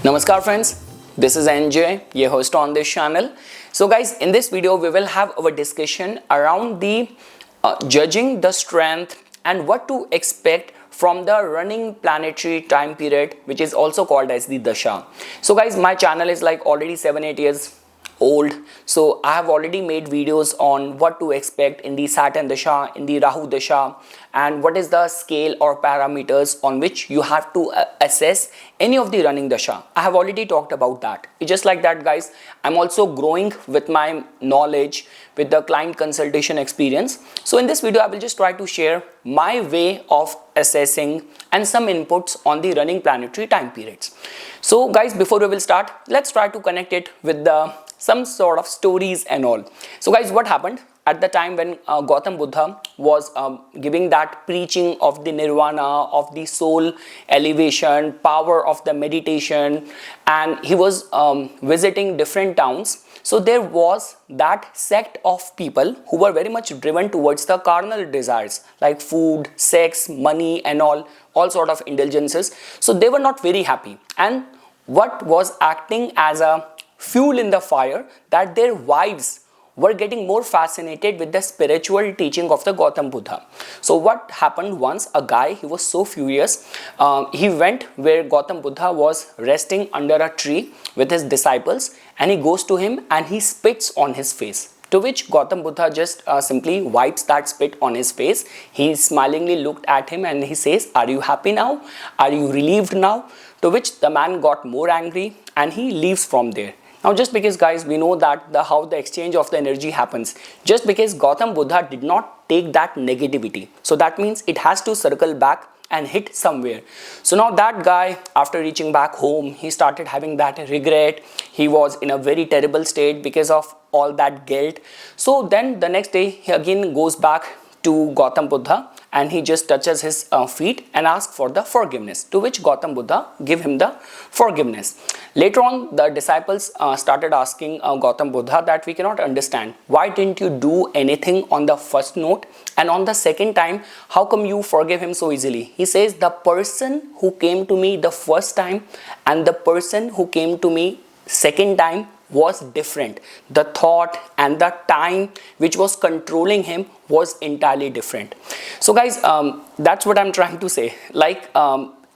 Namaskar friends, this is NJ, your host on this channel. So guys, in this video we will have our discussion around the judging the strength and what to expect from the running planetary time period, which is also called as the Dasha. So guys, my channel is like already 7-8 years old, so I have already made videos on what to expect in the Saturn Dasha, in the Rahu Dasha, and what is the scale or parameters on which you have to assess any of the running Dasha. I have already talked about that. It's just like that guys, I'm also growing with my knowledge, with the client consultation experience. So in this video I will just try to share my way of assessing and some inputs on the running planetary time periods. So guys, before we will start, let's try to connect it with some sort of stories and all. So guys, what happened at the time when Gautam Buddha was giving that preaching of the nirvana, of the soul elevation, power of the meditation, and he was visiting different towns. So there was that sect of people who were very much driven towards the carnal desires like food, sex, money and all sort of indulgences. So they were not very happy, and what was acting as a fuel in the fire, that their wives were getting more fascinated with the spiritual teaching of the Gautam Buddha. So what happened once, a guy, he was so furious, he went where Gautam Buddha was resting under a tree with his disciples, and he goes to him and he spits on his face. To which Gautam Buddha just simply wipes that spit on his face. He smilingly looked at him and he says, "Are you happy now? Are you relieved now?" To which the man got more angry and he leaves from there. Now just because guys, we know that how the exchange of the energy happens, just because Gautam Buddha did not take that negativity, so that means it has to circle back and hit somewhere. So now that guy, after reaching back home, he started having that regret. He was in a very terrible state because of all that guilt. So then the next day he again goes back to Gautam Buddha and he just touches his feet and asks for the forgiveness, to which Gautam Buddha give him the forgiveness. Later on, the disciples started asking Gautam Buddha that we cannot understand, why didn't you do anything on the first note, and on the second time how come you forgive him so easily? He says, the person who came to me the first time and the person who came to me second time was different. The thought and the time which was controlling him was entirely different. So guys, that's what I'm trying to say. Like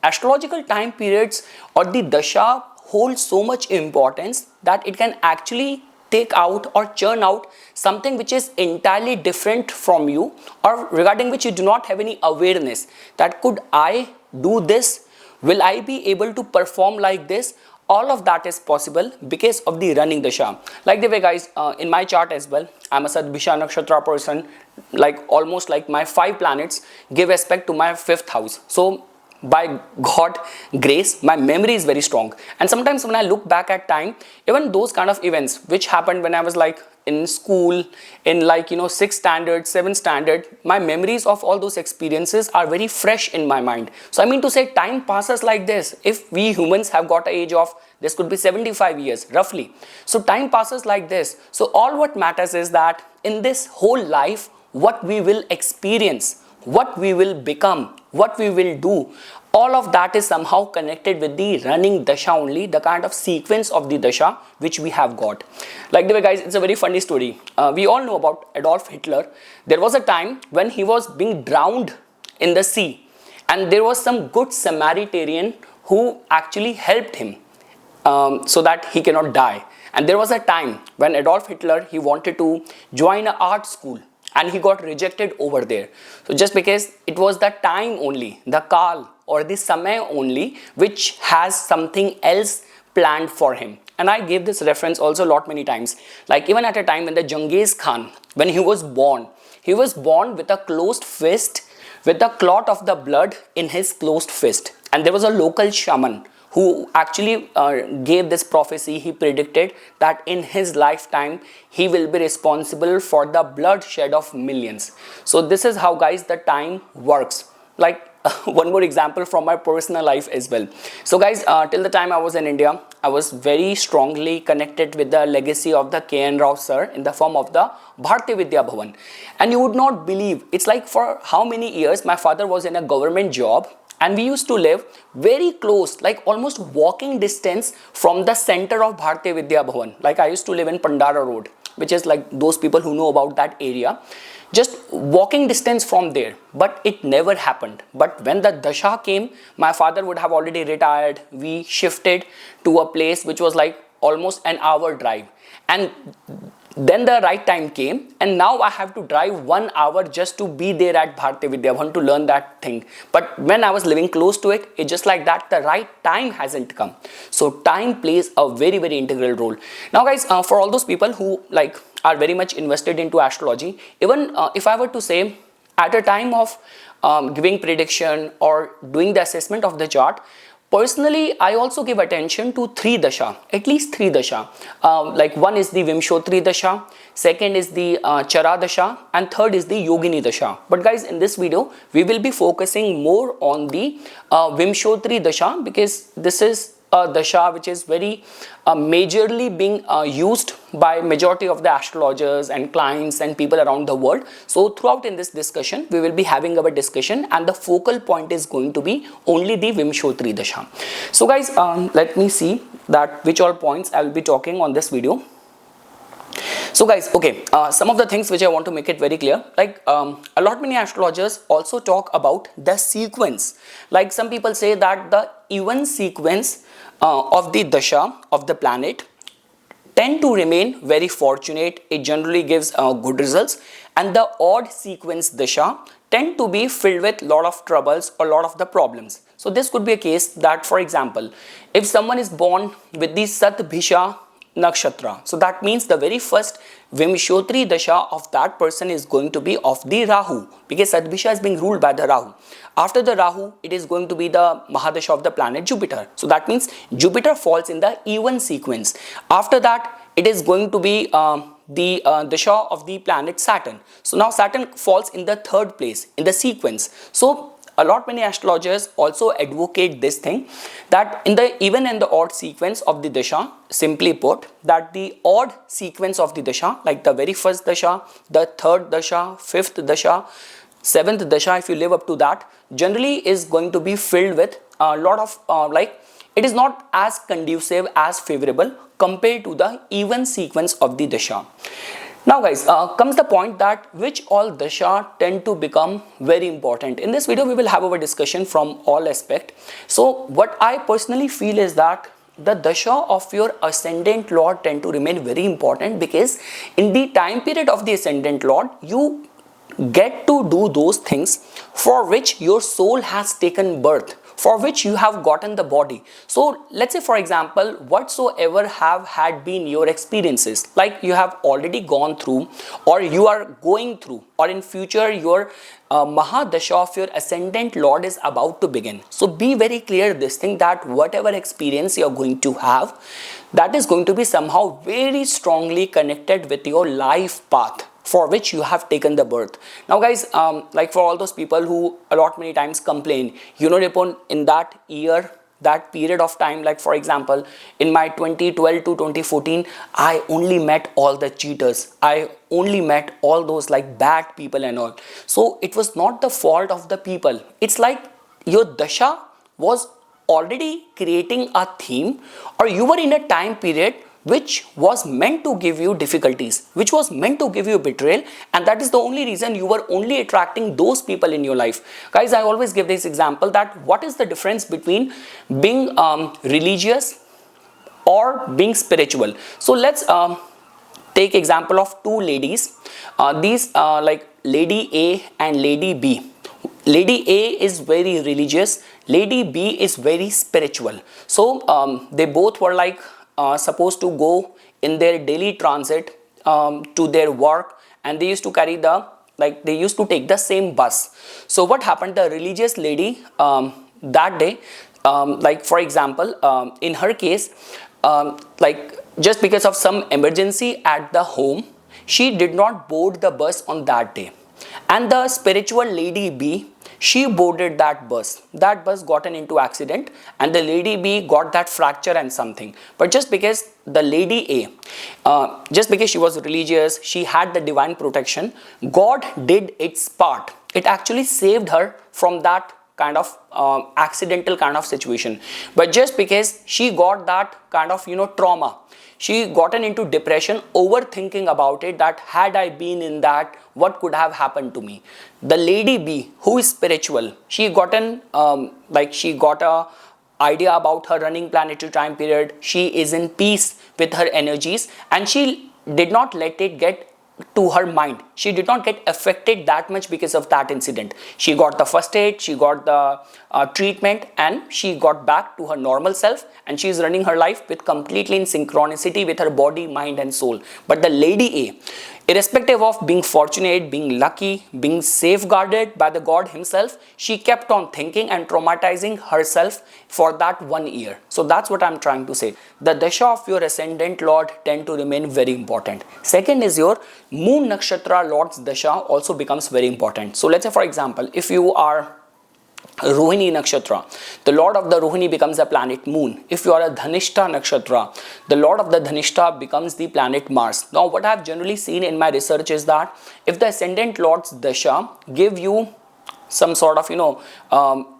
astrological time periods or the dasha hold so much importance that it can actually take out or churn out something which is entirely different from you, or regarding which you do not have any awareness that could I do this, will I be able to perform like this. All of that is possible because of the running dasha. Like the way guys, in my chart as well, I'm a Sadbhisha Nakshatra person, like almost like my 5 planets give aspect to my 5th house. So by God grace, my memory is very strong, and sometimes when I look back at time, even those kind of events which happened when I was like in school, in like 6th standard, 7th standard, my memories of all those experiences are very fresh in my mind. So I mean to say, time passes like this. If we humans have got an age of, this could be 75 years roughly, so time passes like this. So all what matters is that in this whole life, what we will experience, what we will become, what we will do, all of that is somehow connected with the running dasha only, the kind of sequence of the dasha which we have got. Like the way guys, it's a very funny story. We all know about Adolf Hitler. There was a time when he was being drowned in the sea, and there was some good Samaritan who actually helped him so that he cannot die. And there was a time when Adolf Hitler, he wanted to join an art school, and he got rejected over there. So just because it was the time only, the kal or the samay only, which has something else planned for him. And I gave this reference also many times. Like even at a time when the Genghis Khan, when he was born with a closed fist, with the clot of the blood in his closed fist. And there was a local shaman who actually gave this prophecy. He predicted that in his lifetime he will be responsible for the bloodshed of millions. So this is how guys the time works. Like one more example from my personal life as well. So guys, till the time I was in India, I was very strongly connected with the legacy of the K.N. Rao sir in the form of the Bharatiya Vidya Bhavan. And you would not believe, it's like for how many years my father was in a government job, and we used to live very close, like almost walking distance from the center of Bharatiya Vidya Bhavan. Like I used to live in Pandara Road, which is like those people who know about that area, just walking distance from there. But it never happened. But when the Dasha came, my father would have already retired. We shifted to a place which was like almost an hour drive, and then the right time came, and now I have to drive 1 hour just to be there at Bharatiya Vidya Bhavan to learn that thing. But when I was living close to it, it's just like that, the right time hasn't come. So time plays a very, very integral role. Now guys, for all those people who like are very much invested into astrology, even if I were to say at a time of giving prediction or doing the assessment of the chart, personally, I also give attention to 3 dasha, at least 3 dasha. Like one is the Vimshotri dasha, second is the Chara dasha, and third is the Yogini dasha. But guys, in this video, we will be focusing more on the Vimshotri dasha, because this is a dasha which is very majorly being used by majority of the astrologers and clients and people around the world. So throughout in this discussion, we will be having our discussion, and the focal point is going to be only the Vimshotri dasha. So guys, let me see that which all points I will be talking on this video. So guys, okay, some of the things which I want to make it very clear, like a lot many astrologers also talk about the sequence. Like some people say that the even sequence of the dasha of the planet tend to remain very fortunate. It generally gives good results, and the odd sequence dasha tend to be filled with lot of troubles or lot of the problems. So this could be a case that, for example, if someone is born with the Satbhisha Nakshatra, so that means the very first Vimshotri dasha of that person is going to be of the Rahu, because Satbhisha is being ruled by the Rahu. After the Rahu, it is going to be the Mahadasha of the planet Jupiter. So that means Jupiter falls in the even sequence. After that, it is going to be the dasha of the planet Saturn. So now Saturn falls in the third place in the sequence. So a lot many astrologers also advocate this thing, that in the even and the odd sequence of the dasha, simply put, that the odd sequence of the dasha, like the very first dasha, the third dasha, fifth dasha, seventh dasha, if you live up to that, generally is going to be filled with a lot of like, it is not as conducive, as favorable compared to the even sequence of the dasha. Now guys, comes the point that which all dasha tend to become very important. In this video, we will have our discussion from all aspect. So what I personally feel is that the dasha of your ascendant lord tend to remain very important, because in the time period of the ascendant lord, you get to do those things for which your soul has taken birth, for which you have gotten the body. So let's say, for example, whatsoever have had been your experiences, like you have already gone through, or you are going through, or in future your Mahadasha of your ascendant lord is about to begin. So be very clear this thing, that whatever experience you are going to have, that is going to be somehow very strongly connected with your life path for which you have taken the birth. Now guys, like for all those people who a lot many times complain, you know, upon in that year, that period of time, like for example, in my 2012 to 2014, I only met all the cheaters. I only met all those like bad people and all. So it was not the fault of the people. It's like your dasha was already creating a theme, or you were in a time period which was meant to give you difficulties, which was meant to give you betrayal, and that is the only reason you were only attracting those people in your life. Guys, I always give this example, that what is the difference between being religious or being spiritual. So let's take example of two ladies. These like Lady A and Lady B. Lady A is very religious, Lady B is very spiritual. So they both were like supposed to go in their daily transit to their work, and they used to carry the, like they used to take the same bus. So what happened, the religious lady that day, like for example, in her case, like just because of some emergency at the home, she did not board the bus on that day. And the spiritual Lady B, she boarded that bus. That bus gotten into accident, and the Lady B got that fracture and something. But just because the Lady A, just because she was religious, she had the divine protection, God did its part. It actually saved her from that kind of accidental kind of situation, but just because she got that kind of trauma, she gotten into depression, overthinking about it, that had I been in that, what could have happened to me. The lady B, who is spiritual, she gotten she got a idea about her running planetary time period. She is in peace with her energies, and she did not let it get to her mind. She did not get affected that much because of that incident. She got the first aid, she got the treatment, and she got back to her normal self, and she is running her life with completely in synchronicity with her body, mind and soul. But the lady A, irrespective of being fortunate, being lucky, being safeguarded by the God himself, she kept on thinking and traumatizing herself for that 1 year. So that's what I'm trying to say. The dasha of your ascendant lord tend to remain very important. Second is your moon nakshatra lord's dasha also becomes very important. So let's say, for example, if you are Rohini Nakshatra, the lord of the Rohini becomes the planet Moon. If you are a Dhanishta Nakshatra, the lord of the Dhanishta becomes the planet Mars. Now, what I have generally seen in my research is that if the ascendant lord's dasha give you some sort of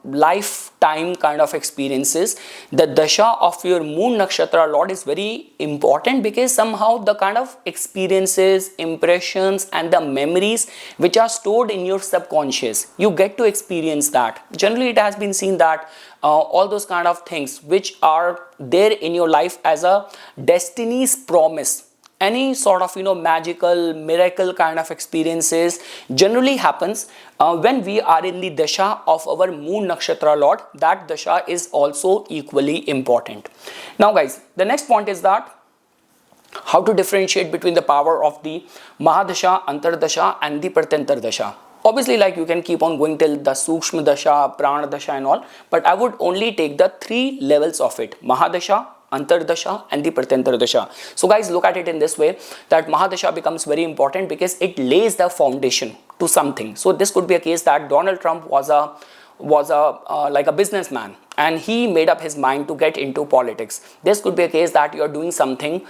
lifetime kind of experiences, the dasha of your moon nakshatra lord is very important, because somehow the kind of experiences, impressions and the memories which are stored in your subconscious, you get to experience that. Generally it has been seen that all those kind of things which are there in your life as a destiny's promise, any sort of magical miracle kind of experiences generally happens when we are in the dasha of our moon nakshatra lord. That dasha is also equally important. Now guys, the next point is that how to differentiate between the power of the mahadasha, antardasha and the pratyantar dasha. Obviously, like, you can keep on going till the sukshma dasha, prana dasha and all, but I would only take the 3 levels of it: mahadasha, antardasha and the pratyantar dasha. So guys, look at it in this way, that mahadasha becomes very important because it lays the foundation to something. So this could be a case that Donald Trump was a like a businessman, and he made up his mind to get into politics. This could be a case that you are doing something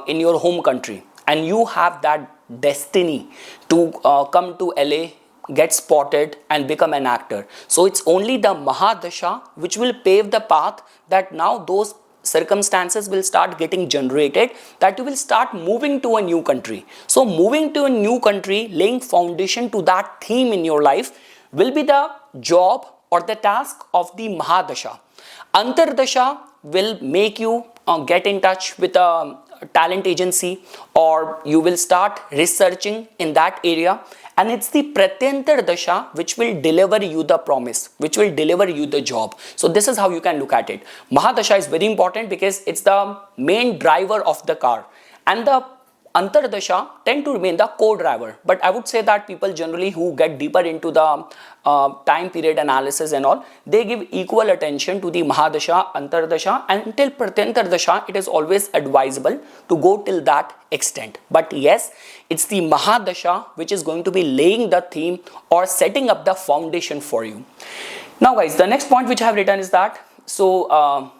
in your home country, and you have that destiny to come to LA, get spotted and become an actor. So it's only the mahadasha which will pave the path, that now those circumstances will start getting generated, that you will start moving to a new country. So moving to a new country, laying foundation to that theme in your life will be the job or the task of the mahadasha. Antardasha will make you get in touch with a talent agency, or you will start researching in that area, and it's the pratyantar dasha which will deliver you the promise, which will deliver you the job. So this is how you can look at it. Mahadasha is very important because it's the main driver of the car, and the antardasha tend to remain the co-driver. But I would say that people generally who get deeper into the time period analysis and all, they give equal attention to the mahadasha, antardasha, and until pratyantar dasha it is always advisable to go till that extent. But yes, it's the mahadasha which is going to be laying the theme or setting up the foundation for you. Now guys, the next point which I have written is that, so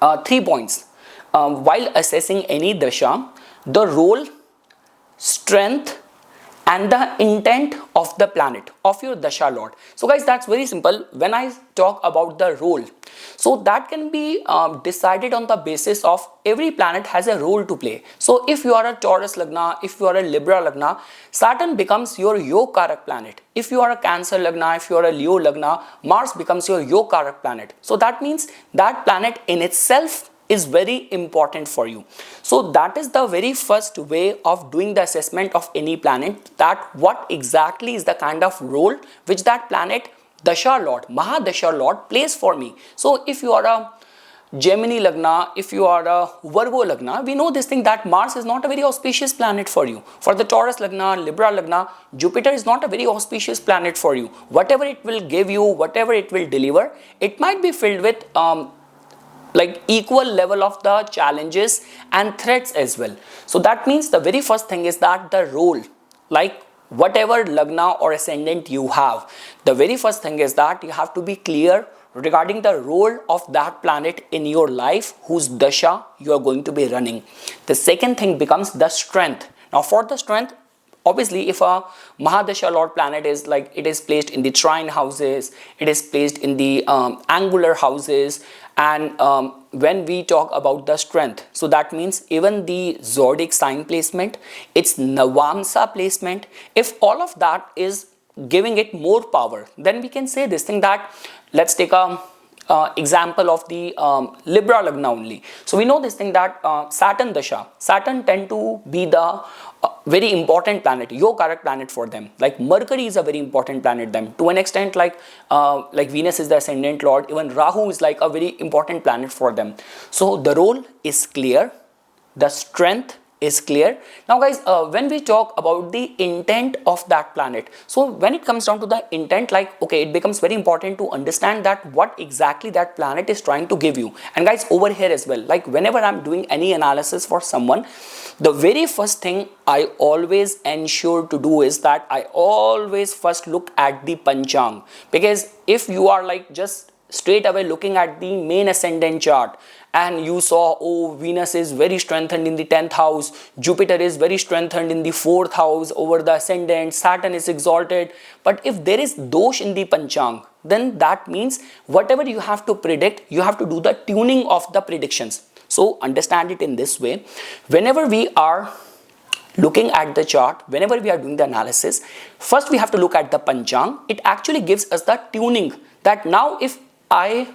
3 points while assessing any dasha: the role, strength and the intent of the planet, of your dasha lord. So guys, that's very simple. When I talk about the role, so that can be decided on the basis of every planet has a role to play. So if you are a Taurus Lagna, if you are a Libra Lagna, Saturn becomes your Yoga-karak planet. If you are a Cancer Lagna, if you are a Leo Lagna, Mars becomes your Yoga-karak planet. So that means that planet in itself is very important for you. So that is the very first way of doing the assessment of any planet, that what exactly is the kind of role which that planet dasha lord, mahadasha lord plays for me. So if you are a Gemini Lagna, if you are a Virgo Lagna, we know this thing that Mars is not a very auspicious planet for you. For the Taurus Lagna, Libra Lagna, Jupiter is not a very auspicious planet for you. Whatever it will give you, whatever it will deliver, it might be filled with like equal level of the challenges and threats as well. So that means the very first thing is that the role, like whatever Lagna or ascendant you have, the very first thing is that you have to be clear regarding the role of that planet in your life, whose dasha you are going to be running. The second thing becomes the strength. Now for the strength, Obviously, if a Mahadasha Lord planet is like, it is placed in the trine houses, it is placed in the angular houses, and when we talk about the strength, so that means even the zodiac sign placement, its Navamsa placement, if all of that is giving it more power, then we can say this thing that, let's take a example of the Libra Lagna only. So we know this thing that Saturn Dasha, Saturn tend to be the very important planet, Yogarak planet for them. Like Mercury is a very important planet them. To an extent, like Venus is the ascendant lord, even Rahu is like a very important planet for them. So the role is clear, the strength is clear. Now guys, when we talk about the intent of that planet, so when it comes down to the intent, like, okay, it becomes very important to understand that what exactly that planet is trying to give you. And guys, over here as well, like whenever I'm doing any analysis for someone, the very first thing I always ensure to do is that I always first look at the Panchang, because if you are like just straight away looking at the main ascendant chart and you saw, oh, Venus is very strengthened in the 10th house, Jupiter is very strengthened in the 4th house over the ascendant, Saturn is exalted, but if there is dosh in the Panchang, then that means whatever you have to predict, you have to do the tuning of the predictions. So understand it in this way, whenever we are looking at the chart, whenever we are doing the analysis, first we have to look at the Panchang. It actually gives us the tuning that now if I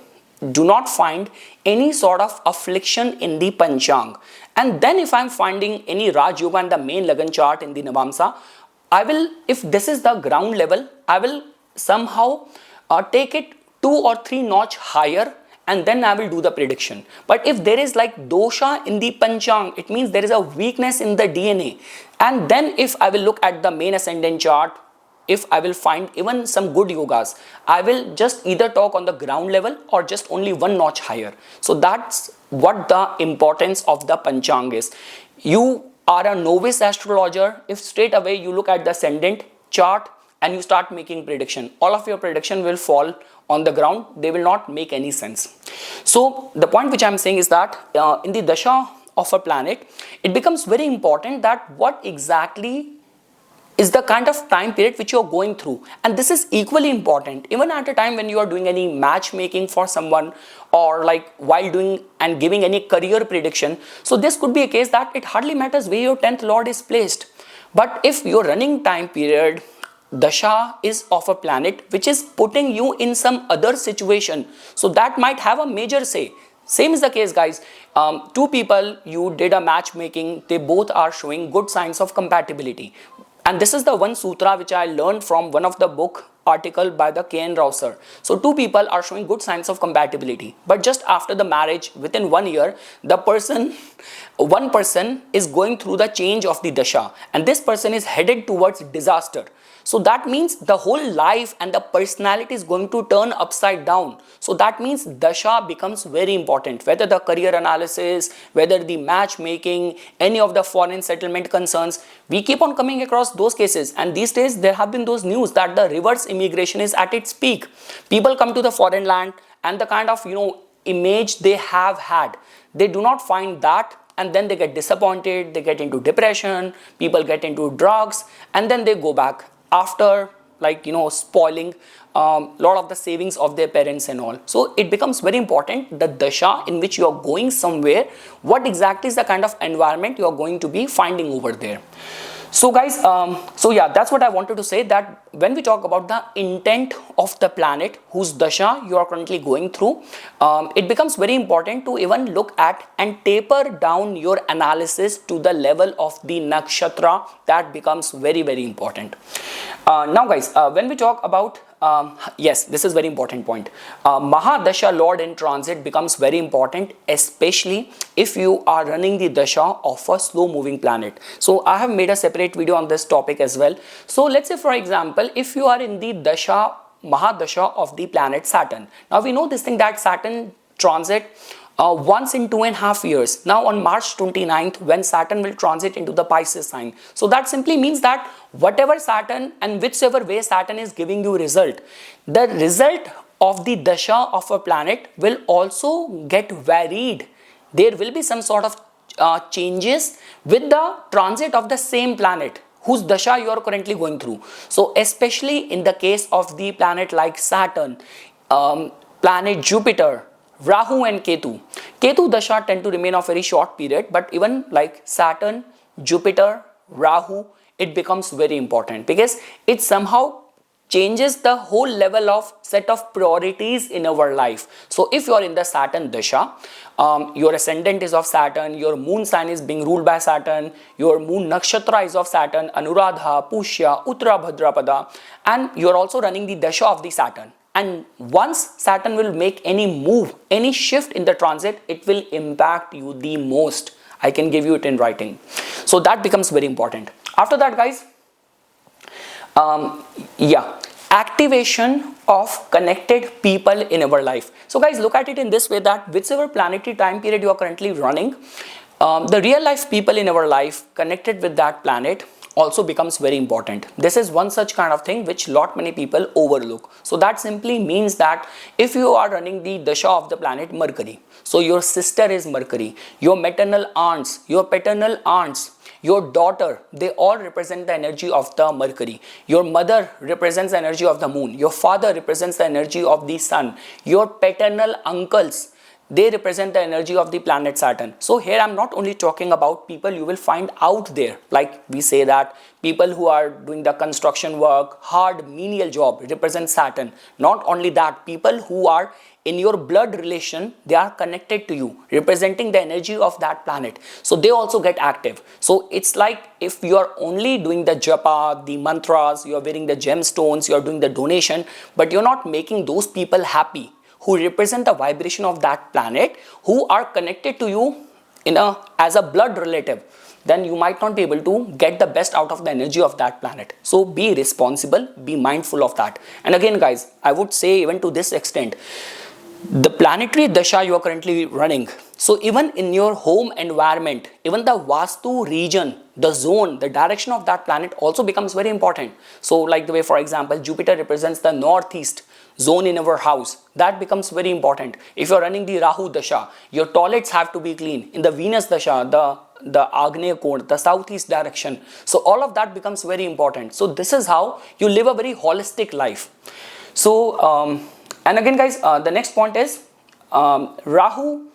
do not find any sort of affliction in the Panchang, and then if I'm finding any Raj Yoga in the main Lagan chart in the Navamsa, I will, if this is the ground level, I will somehow take it 2 or 3 notch higher, and then I will do the prediction. But if there is like dosha in the Panchang, it means there is a weakness in the DNA. And then if I will look at the main ascendant chart, if I will find even some good yogas, I will just either talk on the ground level or just only 1 notch higher. So that's what the importance of the Panchang is. You are a novice astrologer, if straight away you look at the ascendant chart and you start making prediction, all of your prediction will fall on the ground, they will not make any sense. So the point which I am saying is that in the dasha of a planet, it becomes very important that what exactly is the kind of time period which you are going through, and this is equally important even at a time when you are doing any matchmaking for someone, or like while doing and giving any career prediction. So this could be a case that it hardly matters where your 10th lord is placed, but if your running time period dasha is of a planet which is putting you in some other situation, so that might have a major say. Same is the case, guys. 2 people, you did a matchmaking, they both are showing good signs of compatibility. And this is the one sutra which I learned from one of the book article by the K.N. Rao sir. So 2 people are showing good signs of compatibility, but just after the marriage, within 1 year, one person is going through the change of the dasha, and this person is headed towards disaster. So that means the whole life and the personality is going to turn upside down. So that means dasha becomes very important, whether the career analysis, whether the matchmaking, any of the foreign settlement concerns, we keep on coming across those cases. And these days there have been those news that the reverse immigration is at its peak. People come to the foreign land and the kind of image they have had, they do not find that, and then they get disappointed, they get into depression, people get into drugs, and then they go back after spoiling lot of the savings of their parents and all. So it becomes very important, the dasha in which you are going somewhere, what exactly is the kind of environment you are going to be finding over there. So guys, so yeah, that's what I wanted to say, that when we talk about the intent of the planet whose dasha you are currently going through, it becomes very important to even look at and taper down your analysis to the level of the nakshatra. That becomes very, very important. Now guys, when we talk about yes, this is very important point. Mahadasha Lord in transit becomes very important, especially if you are running the dasha of a slow moving planet. So I have made a separate video on this topic as well. So let's say, for example, if you are in the dasha, Mahadasha of the planet Saturn. Now we know this thing that Saturn transit once in 2.5 years. Now on March 29th, when Saturn will transit into the Pisces sign. So that simply means that whatever Saturn and whichever way Saturn is giving you result, the result of the dasha of a planet will also get varied. There will be some sort of changes with the transit of the same planet whose dasha you are currently going through. So especially in the case of the planet like Saturn, planet Jupiter, Rahu and Ketu. Ketu dasha tend to remain of very short period, but even like Saturn, Jupiter, Rahu, it becomes very important because it somehow changes the whole level of set of priorities in our life. So if you are in the Saturn dasha, your ascendant is of Saturn, your moon sign is being ruled by Saturn, your moon nakshatra is of Saturn, Anuradha, Pushya, Uttara Bhadrapada, and you are also running the dasha of the Saturn. And once Saturn will make any move, any shift in the transit, it will impact you the most. I can give you it in writing. So that becomes very important. After that, guys, activation of connected people in our life. So guys, look at it in this way, that whichever planetary time period you are currently running, the real life people in our life connected with that planet also becomes very important. This is one such kind of thing which lot many people overlook. So that simply means that if you are running the dasha of the planet Mercury, so your sister is Mercury, your maternal aunts, your paternal aunts, your daughter, they all represent the energy of the Mercury. Your mother represents the energy of the moon. Your father represents the energy of the sun. Your paternal uncles, they represent the energy of the planet Saturn. So here I'm not only talking about people you will find out there, like we say that people who are doing the construction work, hard menial job represent Saturn. Not only that, people who are in your blood relation, they are connected to you, representing the energy of that planet. So they also get active. So it's like if you are only doing the japa, the mantras, you are wearing the gemstones, you are doing the donation, but you're not making those people happy who represent the vibration of that planet, who are connected to you as a blood relative, then you might not be able to get the best out of the energy of that planet. So be responsible, be mindful of that. And again, guys, I would say even to this extent, the planetary dasha you are currently running, so even in your home environment, even the Vastu region, the zone, the direction of that planet also becomes very important. So like the way, for example, Jupiter represents the northeast zone in our house, that becomes very important. If you are running the Rahu dasha, your toilets have to be clean. In the Venus dasha, the Agneya Kona, the southeast direction. So all of that becomes very important. So this is how you live a very holistic life. So and again, guys, the next point is Rahu,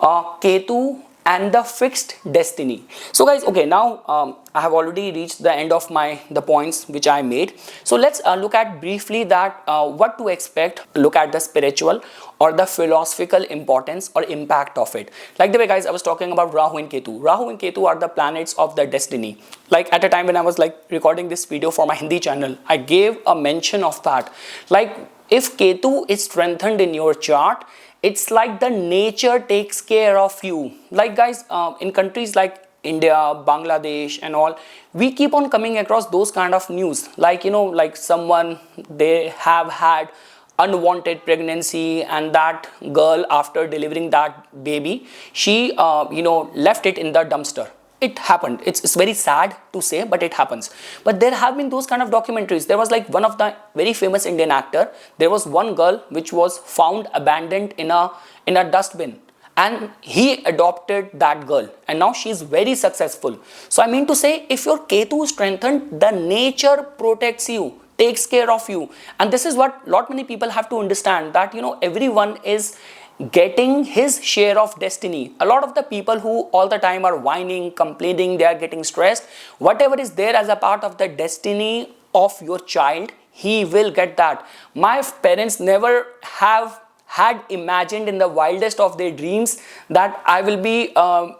Ketu and the fixed destiny. So guys, okay, now I have already reached the end of the points which I made. So let's look at briefly that what to expect, look at the spiritual or the philosophical importance or impact of it. Like the way, guys, I was talking about Rahu and Ketu. Rahu and Ketu are the planets of the destiny. Like at a time when I was like recording this video for my Hindi channel, I gave a mention of that. Like if Ketu is strengthened in your chart, it's like the nature takes care of you. Like guys, in countries like India, Bangladesh and all, we keep on coming across those kind of news. Like, you know, like someone, they have had unwanted pregnancy and that girl, after delivering that baby, she, left it in the dumpster. It happened. It's very sad to say, but it happens. But there have been those kind of documentaries. There was like one of the very famous Indian actor. There was one girl which was found abandoned in a dustbin, and he adopted that girl, and now she is very successful. So I mean to say, if your Ketu is strengthened, the nature protects you, takes care of you, and this is what lot many people have to understand, that everyone is getting his share of destiny. A lot of the people who all the time are whining, complaining, they are getting stressed, whatever is there as a part of the destiny of your child, he will get that. My parents never have had imagined in the wildest of their dreams that I will be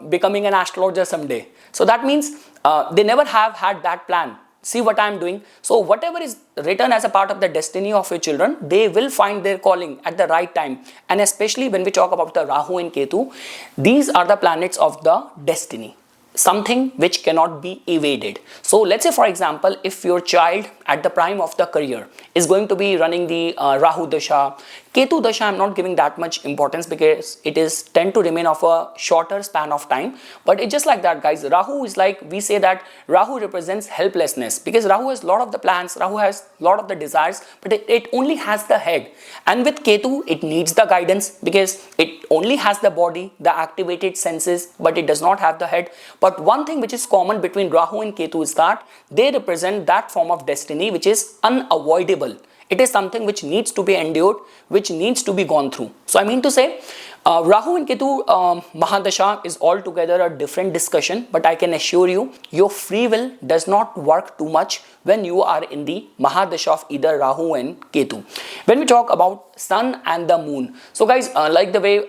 becoming an astrologer someday. So that means they never have had that plan. See what I am doing. So whatever is written as a part of the destiny of your children, they will find their calling at the right time. And especially when we talk about the Rahu and Ketu, these are the planets of the destiny, something which cannot be evaded. So let's say, for example, if your child at the prime of the career is going to be running the Rahu Dasha, Ketu Dasha, I'm not giving that much importance because it is tend to remain of a shorter span of time. But it's just like that, guys. Rahu is like, we say that Rahu represents helplessness because Rahu has a lot of the plans, Rahu has a lot of the desires, but it only has the head. And with Ketu, it needs the guidance because it only has the body, the activated senses, but it does not have the head. But one thing which is common between Rahu and Ketu is that they represent that form of destiny which is unavoidable. It is something which needs to be endured, which needs to be gone through. So I mean to say, Rahu and Ketu Mahadasha is altogether a different discussion, but I can assure you, your free will does not work too much when you are in the Mahadasha of either Rahu and Ketu. When we talk about Sun and the Moon, so guys, like the way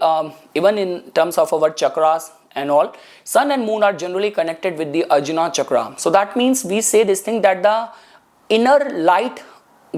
even in terms of our chakras and all, Sun and Moon are generally connected with the Ajna chakra. So that means we say this thing that the inner light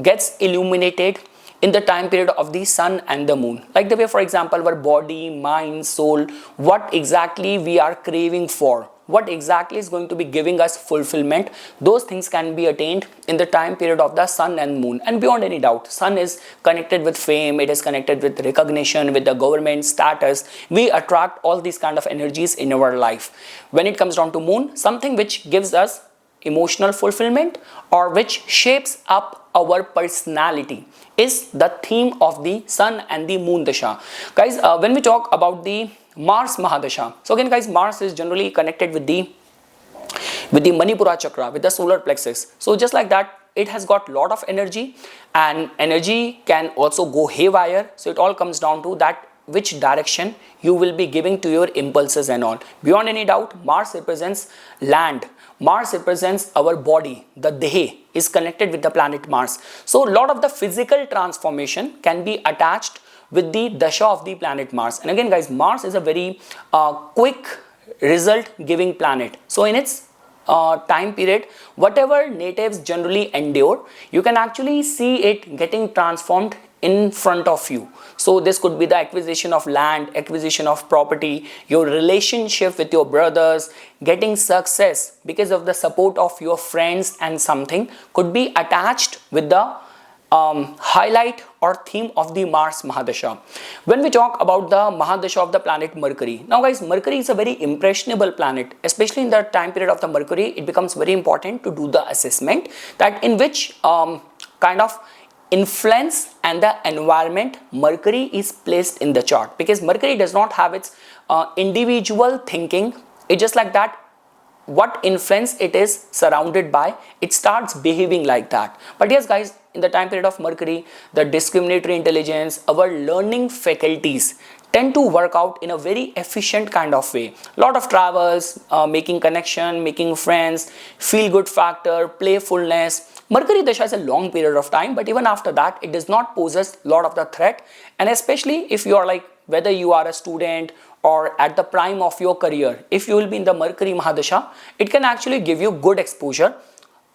gets illuminated in the time period of the Sun and the Moon. Like the way, for example, our body, mind, soul, what exactly we are craving for, what exactly is going to be giving us fulfillment, those things can be attained in the time period of the Sun and Moon. And beyond any doubt, Sun is connected with fame, it is connected with recognition, with the government status. We attract all these kind of energies in our life. When it comes down to Moon, something which gives us emotional fulfillment or which shapes up our personality is the theme of the Sun and the Moon Dasha. Guys, when we talk about the Mars Mahadasha, so again guys, Mars is generally connected with the Manipura chakra, with the solar plexus. So just like that, it has got lot of energy, and energy can also go haywire. So it all comes down to that which direction you will be giving to your impulses and all. Beyond any doubt, Mars represents land. Mars represents our body. The Dehe is connected with the planet Mars. So a lot of the physical transformation can be attached with the Dasha of the planet Mars. And again guys, Mars is a very quick result giving planet. So in its time period, whatever natives generally endure, you can actually see it getting transformed in front of you. So this could be the acquisition of land, acquisition of property, your relationship with your brothers, getting success because of the support of your friends, and something could be attached with the highlight or theme of the Mars Mahadasha. When we talk about the Mahadasha of the planet Mercury, now guys, Mercury is a very impressionable planet. Especially in the time period of the Mercury, it becomes very important to do the assessment that in which kind of influence and the environment Mercury is placed in the chart, because Mercury does not have its individual thinking. It's just like that, what influence it is surrounded by, it starts behaving like that. But yes guys, in the time period of Mercury, the discriminatory intelligence, our learning faculties tend to work out in a very efficient kind of way. Lot of travels, making connection, making friends, feel good factor, playfulness. Mercury Dasha is a long period of time, but even after that, it does not pose us a lot of the threat. And especially if you are like, whether you are a student or at the prime of your career, if you will be in the Mercury Mahadasha, it can actually give you good exposure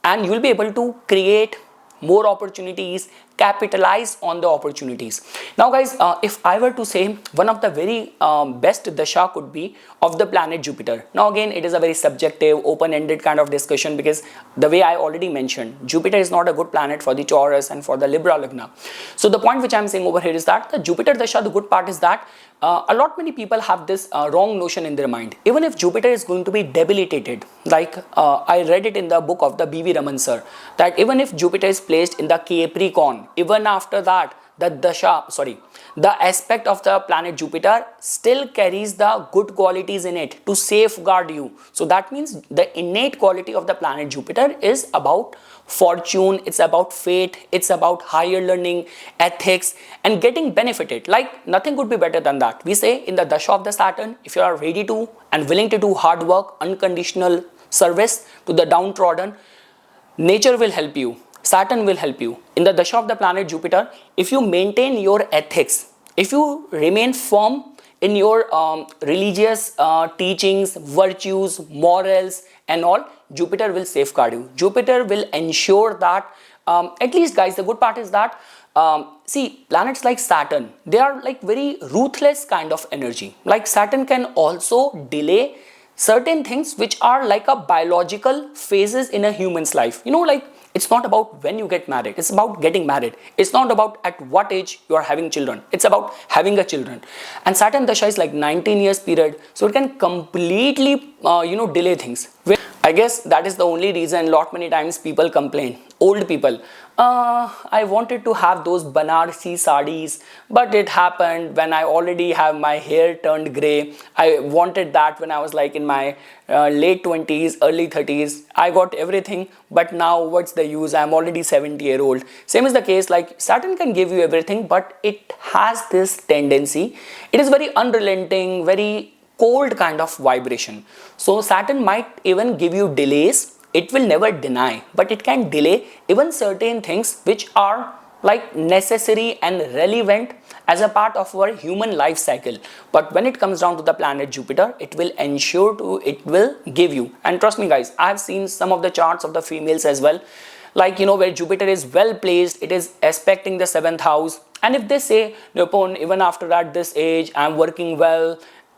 and you will be able to create more opportunities, capitalize on the opportunities. Now guys, if I were to say, one of the very best dasha could be of the planet Jupiter. Now again, it is a very subjective, open-ended kind of discussion, because the way I already mentioned, Jupiter is not a good planet for the Taurus and for the Libra Lagna. So the point which I am saying over here is that the Jupiter dasha, the good part is that a lot many people have this wrong notion in their mind. Even if Jupiter is going to be debilitated, like I read it in the book of the B.V. Raman sir, that even if Jupiter is placed in the Capricorn, even after that, the aspect of the planet Jupiter still carries the good qualities in it to safeguard you. So that means the innate quality of the planet Jupiter is about fortune, it's about fate, it's about higher learning, ethics, and getting benefited. Like nothing could be better than that. We say in the dasha of the Saturn, if you are ready to and willing to do hard work, unconditional service to the downtrodden, nature will help you. Saturn will help you. In the dasha of the planet Jupiter, if you maintain your ethics, if you remain firm in your religious teachings, virtues, morals and all, Jupiter will safeguard you. Jupiter will ensure that, at least guys, the good part is that, see, planets like Saturn, they are like very ruthless kind of energy. Like Saturn can also delay certain things which are like a biological phases in a human's life. Like it's not about when you get married, it's about getting married. It's not about at what age you are having children, it's about having a children. And Saturn Dasha is like 19 years period, so it can completely delay things. I guess that is the only reason lot many times people complain, old people, I wanted to have those Banarsi sarees, but it happened when I already have my hair turned grey. I wanted that when I was like in my late 20s, early 30s. I got everything, but now what's the use? I'm already 70-year-old. Same is the case, like Saturn can give you everything, but it has this tendency. It is very unrelenting, very cold kind of vibration. So Saturn might even give you delays. It will never deny, but it can delay even certain things which are like necessary and relevant as a part of our human life cycle. But when it comes down to the planet Jupiter, it will it will give you. And trust me guys, I have seen some of the charts of the females as well, like where Jupiter is well placed, it is aspecting the 7th house. And if they say, Nipun, even after that this age I'm working well,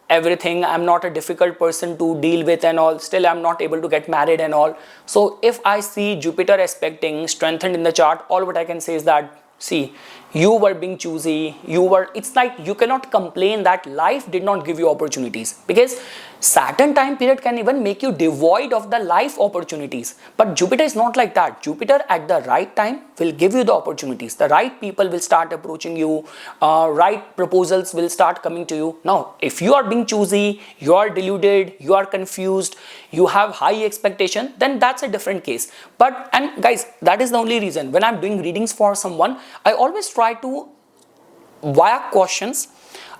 everything, I'm not a difficult person to deal with and all, still I'm not able to get married and all. So if I see Jupiter aspecting strengthened in the chart, all what I can say is that, see, you were being choosy, it's like you cannot complain that life did not give you opportunities, because Saturn time period can even make you devoid of the life opportunities. But Jupiter is not like that. Jupiter at the right time will give you the opportunities. The right people will start approaching you, right proposals will start coming to you. Now, if you are being choosy, you are deluded, you are confused, you have high expectation, then that's a different case. And guys, that is the only reason when I'm doing readings for someone, I always try to, via questions,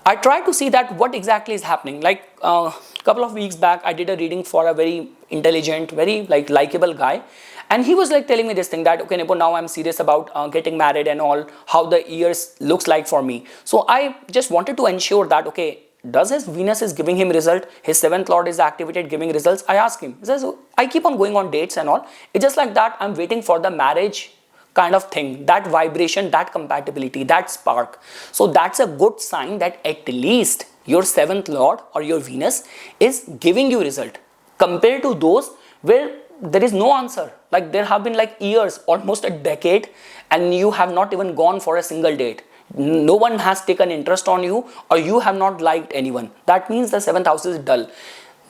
I try to see that what exactly is happening. Like a couple of weeks back, I did a reading for a very intelligent, very likable guy, and he was like telling me this thing that, okay Nipun, now I'm serious about getting married and all, how the years looks like for me. So I just wanted to ensure that, okay, does his Venus is giving him result, his 7th lord is activated giving results. I asked him, he says, I keep on going on dates and all, it's just like that I'm waiting for the marriage kind of thing, that vibration, that compatibility, that spark. So that's a good sign that at least your 7th lord or your Venus is giving you result, compared to those where there is no answer. Like there have been like years, almost a decade, and you have not even gone for a single date. No one has taken interest on you, or you have not liked anyone. That means the 7th house is dull.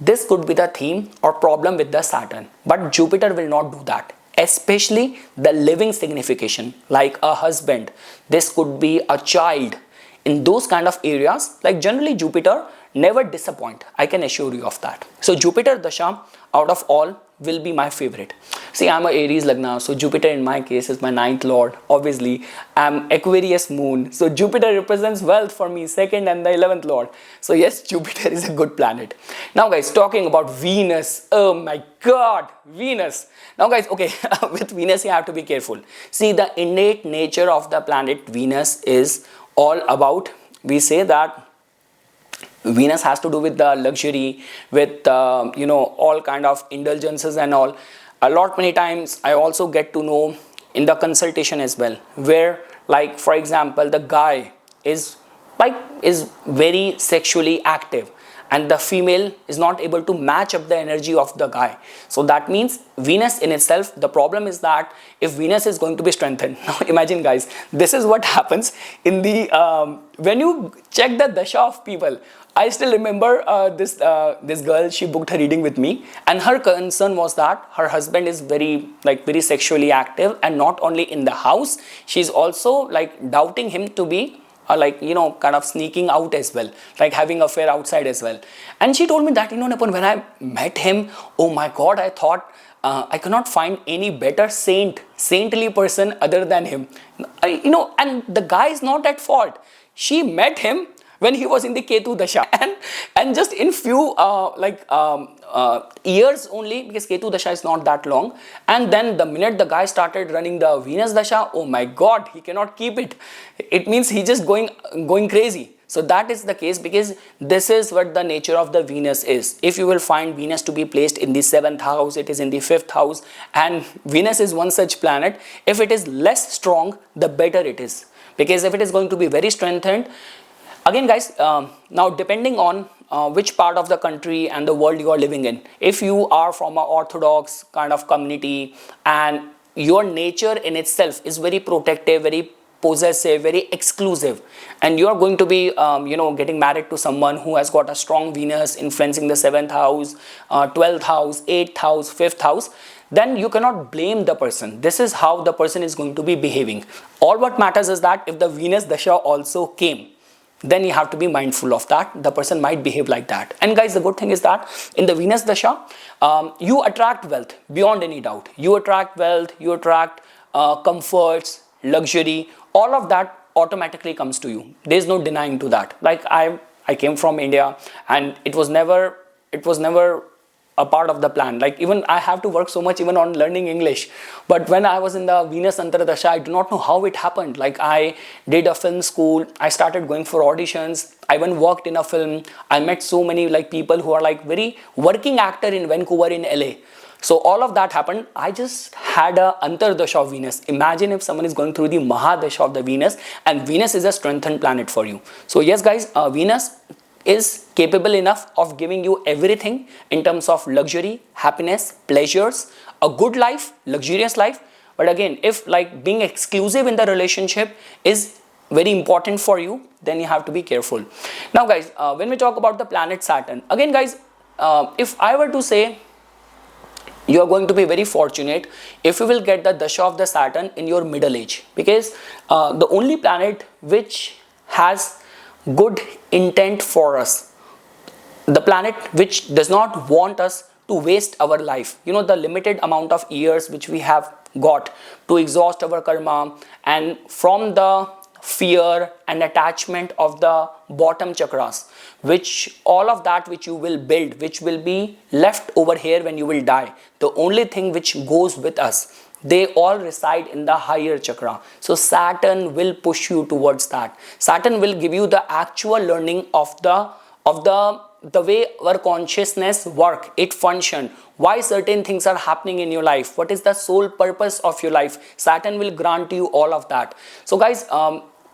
This could be the theme or problem with the Saturn, but Jupiter will not do that. Especially the living signification, like a husband, this could be a child. In those kind of areas, like generally Jupiter never disappoint, I can assure you of that. So Jupiter Dasha out of all will be my favorite. See, I'm a Aries Lagna, so Jupiter in my case is my 9th lord. Obviously, I'm Aquarius moon, so Jupiter represents wealth for me, 2nd and the 11th lord. So yes, Jupiter is a good planet. Now guys, talking about Venus, oh my god, Venus. Now guys, okay, with Venus you have to be careful. See, the innate nature of the planet Venus is all about, we say that Venus has to do with the luxury, with all kind of indulgences and all. A lot many times I also get to know in the consultation as well, where like for example the guy is very sexually active and the female is not able to match up the energy of the guy. So that means Venus in itself, the problem is that if Venus is going to be strengthened, now imagine guys, this is what happens in the when you check the dasha of people. I still remember this girl, she booked her reading with me, and her concern was that her husband is very sexually active, and not only in the house, she's also like doubting him to be kind of sneaking out as well, like having affair outside as well. And she told me that, Nipun, when I met him, oh my god, I thought I cannot find any better saintly person other than him. And the guy is not at fault. She met him when he was in the Ketu Dasha, and just in few years only, because Ketu Dasha is not that long, and then the minute the guy started running the Venus Dasha, oh my god, he cannot keep it. It means he just going crazy. So that is the case, because this is what the nature of the Venus is. If you will find Venus to be placed in the 7th house, it is in the 5th house, and Venus is one such planet. If it is less strong, the better it is, because if it is going to be very strengthened, Again guys, now depending on which part of the country and the world you are living in, if you are from an orthodox kind of community and your nature in itself is very protective, very possessive, very exclusive, and you are going to be getting married to someone who has got a strong Venus influencing the 7th house, 12th house, 8th house, 5th house, then you cannot blame the person. This is how the person is going to be behaving. All what matters is that if the Venus dasha also came, then you have to be mindful of that. The person might behave like that. And guys, the good thing is that in the Venus dasha, you attract wealth beyond any doubt. You attract wealth, you attract comforts, luxury, all of that automatically comes to you. There is no denying to that. Like I came from India, and it was never a part of the plan. Like even I have to work so much even on learning English. But when I was in the Venus Antardasha, I do not know how it happened. Like I did a film school, I started going for auditions, I even worked in a film, I met so many like people who are like very working actor in Vancouver, in LA. So all of that happened. I just had a Antardasha of Venus. Imagine if someone is going through the Mahadasha of the Venus, and Venus is a strengthened planet for you. So yes guys, Venus is capable enough of giving you everything in terms of luxury, happiness, pleasures, a good life, luxurious life. But again, if like being exclusive in the relationship is very important for you, then you have to be careful. Now guys, when we talk about the planet Saturn, again guys, if I were to say, you are going to be very fortunate if you will get the dasha of the Saturn in your middle age, because the only planet which has good intent for us, the planet which does not want us to waste our life, the limited amount of years which we have got to exhaust our karma, and from the fear and attachment of the bottom chakras, which all of that which you will build, which will be left over here when you will die, the only thing which goes with us, they all reside in the higher chakra. So Saturn will push you towards that. Saturn will give you the actual learning of the way our consciousness work, it function, why certain things are happening in your life, what is the sole purpose of your life. Saturn will grant you all of that. So guys,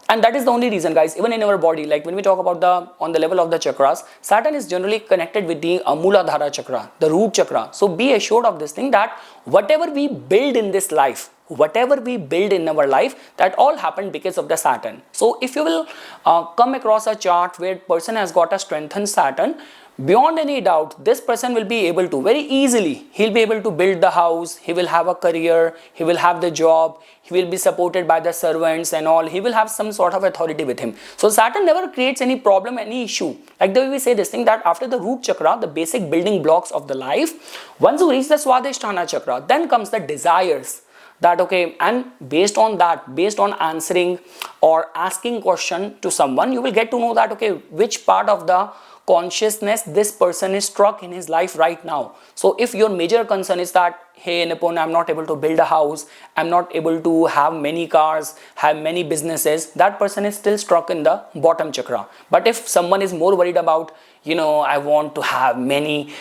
and that is the only reason guys, even in our body, like when we talk about on the level of the chakras, Saturn is generally connected with the Muladhara chakra, the root chakra. So be assured of this thing, that whatever we build in this life, whatever we build in our life, that all happened because of the Saturn. So if you will come across a chart where person has got a strengthened Saturn, beyond any doubt, this person will be able to very easily, he'll be able to build the house, he will have a career, he will have the job, he will be supported by the servants and all, he will have some sort of authority with him. So Saturn never creates any problem, any issue. Like the way we say this thing, that after the root chakra, the basic building blocks of the life, once you reach the Swadhisthana chakra, then comes the desires. That okay, and based on that, based on answering or asking question to someone, you will get to know that okay, which part of the consciousness this person is struck in his life right now. So if your major concern is that, hey Nipun, I'm not able to build a house, I'm not able to have many cars, have many businesses, that person is still struck in the bottom chakra. But if someone is more worried about, I want to have many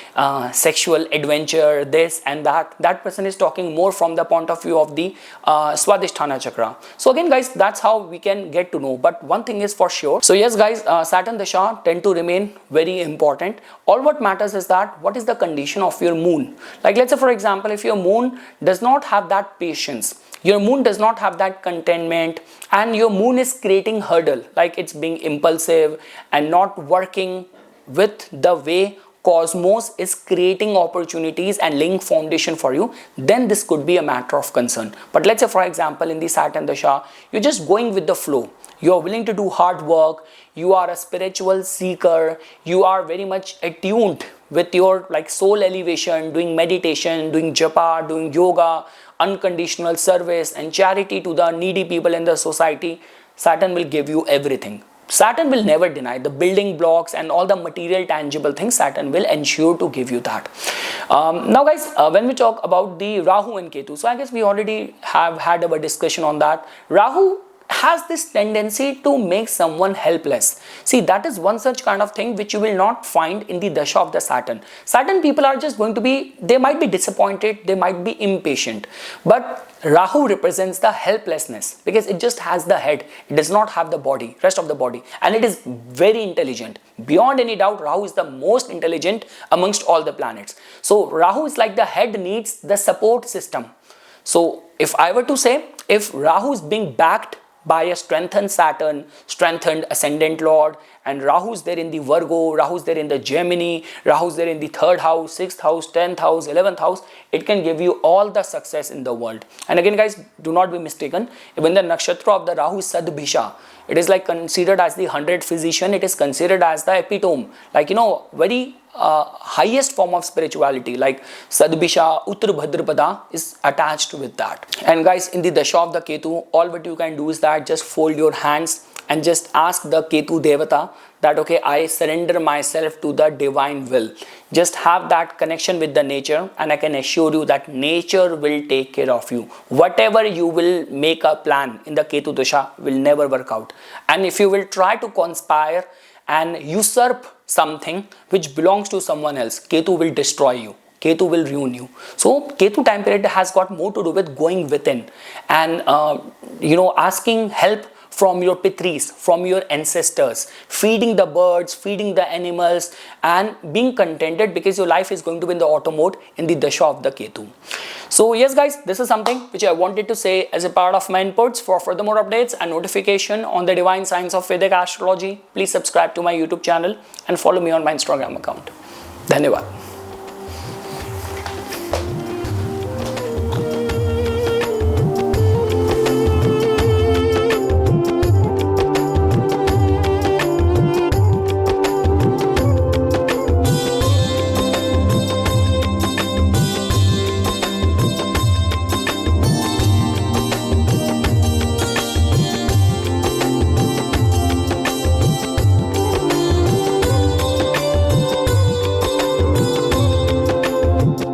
sexual adventure, this and that person is talking more from the point of view of the Swadhisthana chakra. So again guys, that's how we can get to know. But one thing is for sure, so yes guys, Saturn dasha tend to remain very important. All what matters is that what is the condition of your moon. Like let's say for example, if your moon does not have that patience, your moon does not have that contentment, and your moon is creating hurdle, like it's being impulsive and not working with the way cosmos is creating opportunities and laying foundation for you, then this could be a matter of concern. But let's say for example, in the Saturn dasha, you're just going with the flow, you're willing to do hard work, you are a spiritual seeker, you are very much attuned with your like soul elevation, doing meditation, doing japa, doing yoga, unconditional service and charity to the needy people in the society, Saturn will give you everything. Saturn will never deny the building blocks and all the material tangible things. Saturn will ensure to give you that. Now guys, when we talk about the Rahu and Ketu, so I guess we already have had our discussion on that. Rahu has this tendency to make someone helpless. See, that is one such kind of thing which you will not find in the dasha of the Saturn. Saturn people are just going to be, they might be disappointed, they might be impatient, but Rahu represents the helplessness because it just has the head, it does not have the body, rest of the body, and it is very intelligent. Beyond any doubt, Rahu is the most intelligent amongst all the planets. So Rahu is like the head needs the support system. So if I were to say, if Rahu is being backed by a strengthened Saturn, strengthened ascendant lord, and Rahu's there in the Virgo, Rahu's there in the Gemini, Rahu's there in the 3rd house, 6th house, 10th house, 11th house, it can give you all the success in the world. And again guys, do not be mistaken, even the nakshatra of the Rahu is Sadbhisha. It is like considered as the 100th physician, it is considered as the epitome, like very highest form of spirituality, like Sadbhisha, Uttar Bhadrapada is attached with that. And guys, in the dasha of the Ketu, all what you can do is that just fold your hands and just ask the Ketu Devata that okay, I surrender myself to the divine will. Just have that connection with the nature, and I can assure you that nature will take care of you. Whatever you will make a plan in the Ketu dasha will never work out. And if you will try to conspire and usurp something which belongs to someone else, Ketu will destroy you. Ketu will ruin you. So Ketu time period has got more to do with going within and asking help from your pitris, from your ancestors, feeding the birds, feeding the animals, and being contented because your life is going to be in the auto mode in the dasha of the Ketu. So yes guys, this is something which I wanted to say as a part of my inputs. For furthermore updates and notification on the divine science of Vedic astrology, please subscribe to my YouTube channel and follow me on my Instagram account. Dhanyavad.